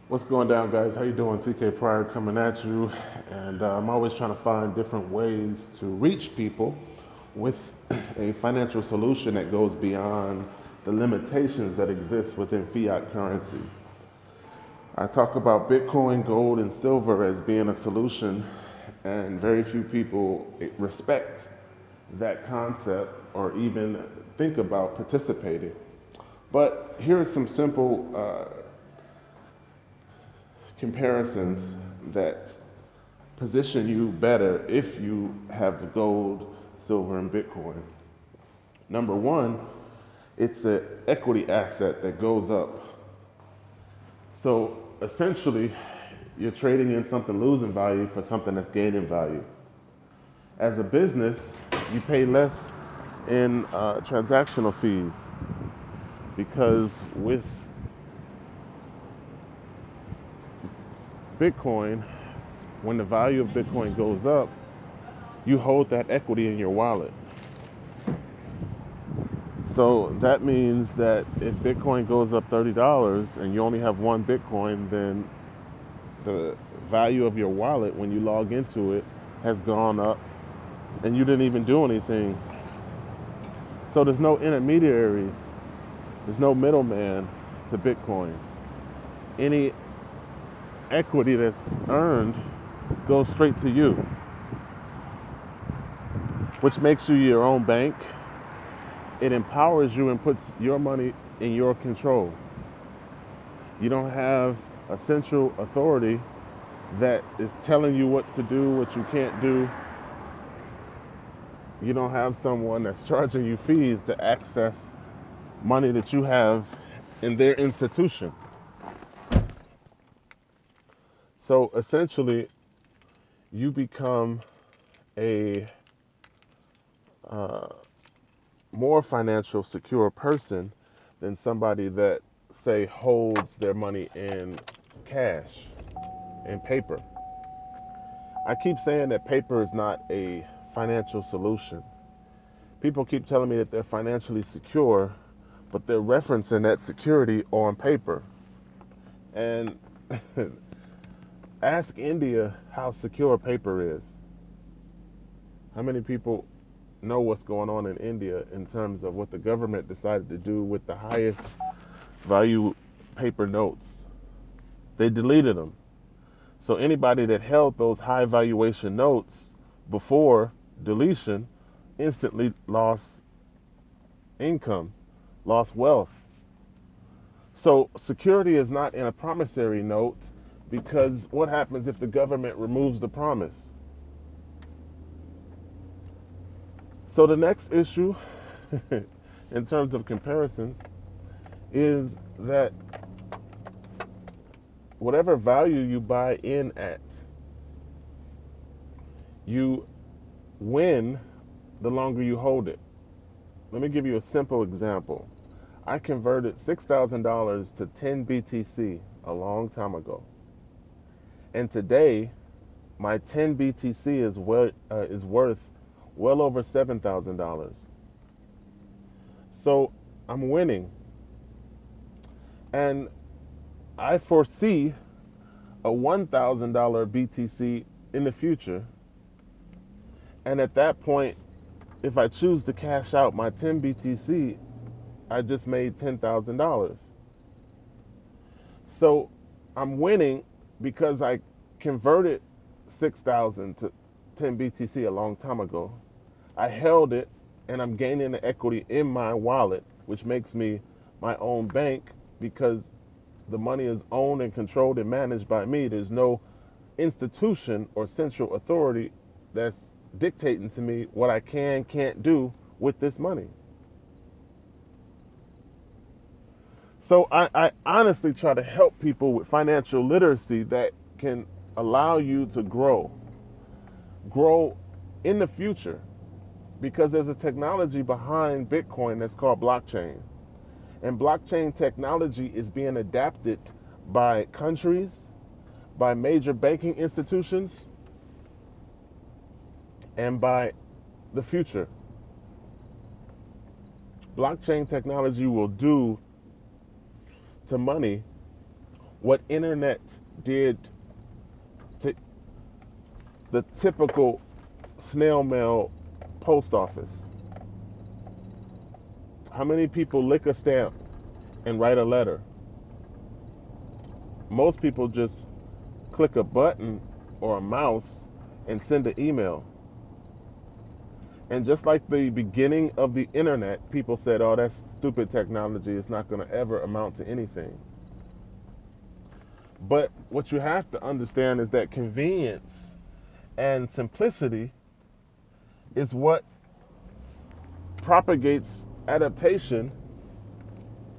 What's going down, guys? How you doing? TK Pryor coming at you, and I'm always trying to find different ways to reach people with a financial solution that goes beyond the limitations that exist within fiat currency. I talk about Bitcoin, gold, and silver as being a solution, and very few people respect that concept or even think about participating. But here are some simple comparisons that position you better if you have gold, silver, and Bitcoin. Number one, it's an equity asset that goes up. So essentially, you're trading in something losing value for something that's gaining value. As a business, you pay less in transactional fees because with Bitcoin, when the value of Bitcoin goes up, you hold that equity in your wallet. So that means that if Bitcoin goes up $30 and you only have one Bitcoin, then the value of your wallet when you log into it has gone up and you didn't even do anything. So there's no intermediaries, there's no middleman to Bitcoin. Any equity that's earned goes straight to you, which makes you your own bank. It empowers you and puts your money in your control. You don't have a central authority that is telling you what to do, what you can't do. You don't have someone that's charging you fees to access money that you have in their institution. So essentially, you become a more financial secure person than somebody that, say, holds their money in cash, in paper. I keep saying that paper is not a financial solution. People keep telling me that they're financially secure, but they're referencing that security on paper. And ask India how secure paper is. How many people know what's going on in India in terms of what the government decided to do with the highest value paper notes? They deleted them. So anybody that held those high valuation notes before deletion instantly lost income, lost wealth. So security is not in a promissory note because what happens if the government removes the promise? So the next issue in terms of comparisons is that whatever value you buy in at, you win the longer you hold it. Let me give you a simple example. I converted $6,000 to 10 BTC a long time ago. And today, my 10 BTC is worth well over $7,000. So I'm winning. And I foresee a $1,000 BTC in the future. And at that point, if I choose to cash out my 10 BTC, I just made $10,000. So I'm winning because I converted 6,000 to 10 BTC a long time ago. I held it and I'm gaining the equity in my wallet, which makes me my own bank because the money is owned and controlled and managed by me. There's no institution or central authority that's dictating to me what I can't do with this money. So I honestly try to help people with financial literacy that can allow you to grow in the future, because there's a technology behind Bitcoin that's called blockchain. And blockchain technology is being adapted by countries, by major banking institutions, and by the future. Blockchain technology will do to money what internet did to the typical snail mail post office. How many people lick a stamp and write a letter? Most people just click a button or a mouse and send an email. And just like the beginning of the internet, people said, oh, that's stupid technology. It's not going to ever amount to anything. But what you have to understand is that convenience and simplicity is what propagates adaptation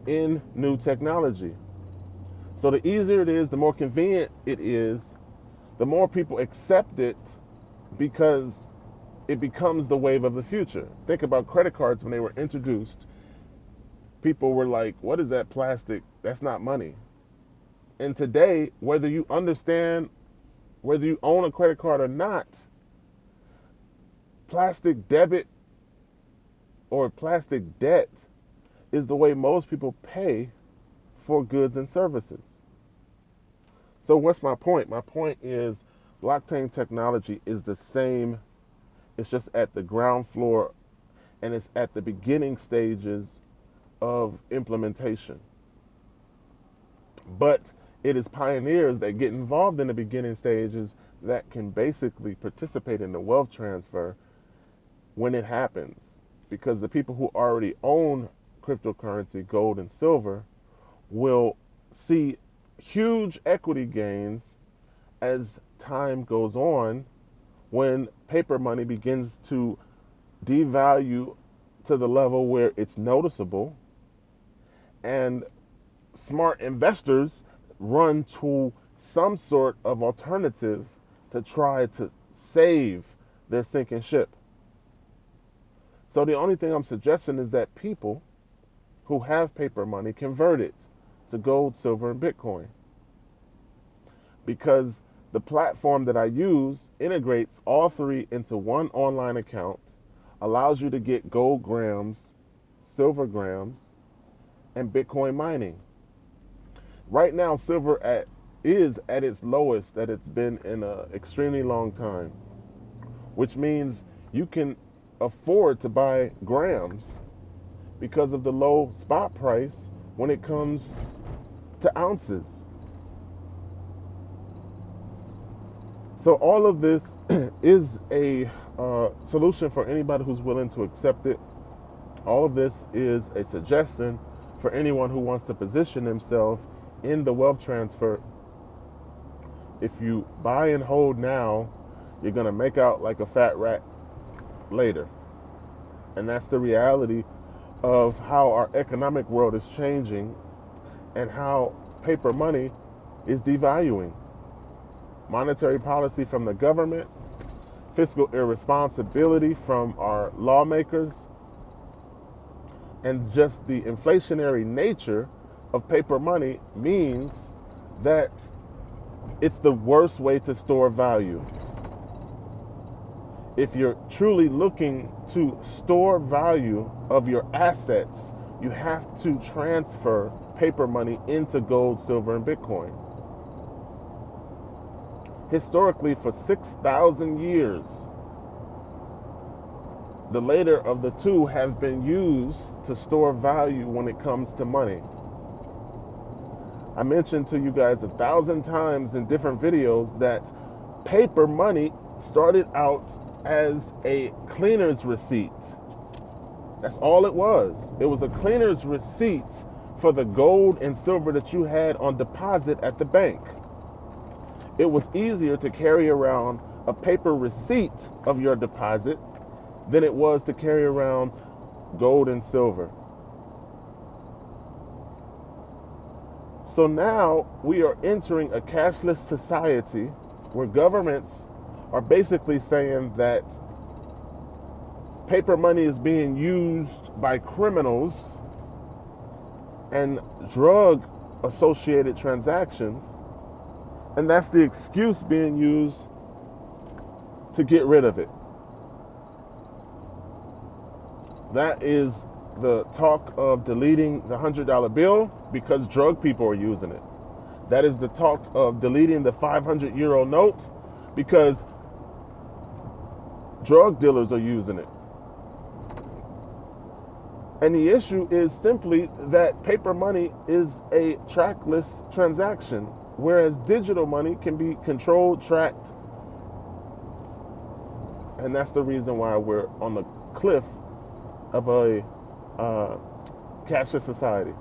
in new technology. So the easier it is, the more convenient it is, the more people accept it because it becomes the wave of the future. Think about credit cards when they were introduced. People were like, what is that plastic? That's not money. And today, whether you understand, whether you own a credit card or not, plastic debit or plastic debt is the way most people pay for goods and services. So what's my point? My point is blockchain technology is the same. It's just at the ground floor and it's at the beginning stages of implementation. But it is pioneers that get involved in the beginning stages that can basically participate in the wealth transfer when it happens. Because the people who already own cryptocurrency, gold and silver, will see huge equity gains as time goes on when paper money begins to devalue to the level where it's noticeable, and smart investors run to some sort of alternative to try to save their sinking ship. So the only thing I'm suggesting is that people who have paper money convert it to gold, silver, and Bitcoin. Because the platform that I use integrates all three into one online account, allows you to get gold grams, silver grams, and Bitcoin mining. Right now, silver is at its lowest that it's been in an extremely long time, which means you can afford to buy grams because of the low spot price when it comes to ounces. So all of this is a solution for anybody who's willing to accept it. All of this is a suggestion for anyone who wants to position himself in the wealth transfer. If you buy and hold now, you're going to make out like a fat rat later. And that's the reality of how our economic world is changing and how paper money is devaluing. Monetary policy from the government, fiscal irresponsibility from our lawmakers, and just the inflationary nature of paper money means that it's the worst way to store value. If you're truly looking to store value of your assets, you have to transfer paper money into gold, silver, and Bitcoin. Historically, for 6,000 years, the later of the two have been used to store value when it comes to money. I mentioned to you guys 1,000 times in different videos that paper money started out as a cleaner's receipt. That's all it was. It was a cleaner's receipt for the gold and silver that you had on deposit at the bank. It was easier to carry around a paper receipt of your deposit than it was to carry around gold and silver. So now we are entering a cashless society where governments are basically saying that paper money is being used by criminals and drug associated transactions, and that's the excuse being used to get rid of it. That is the talk of deleting the $100 bill because drug people are using it. That is the talk of deleting the 500 euro note because drug dealers are using it. And the issue is simply that paper money is a trackless transaction, whereas digital money can be controlled, tracked, and that's the reason why we're on the cliff of a cashless society.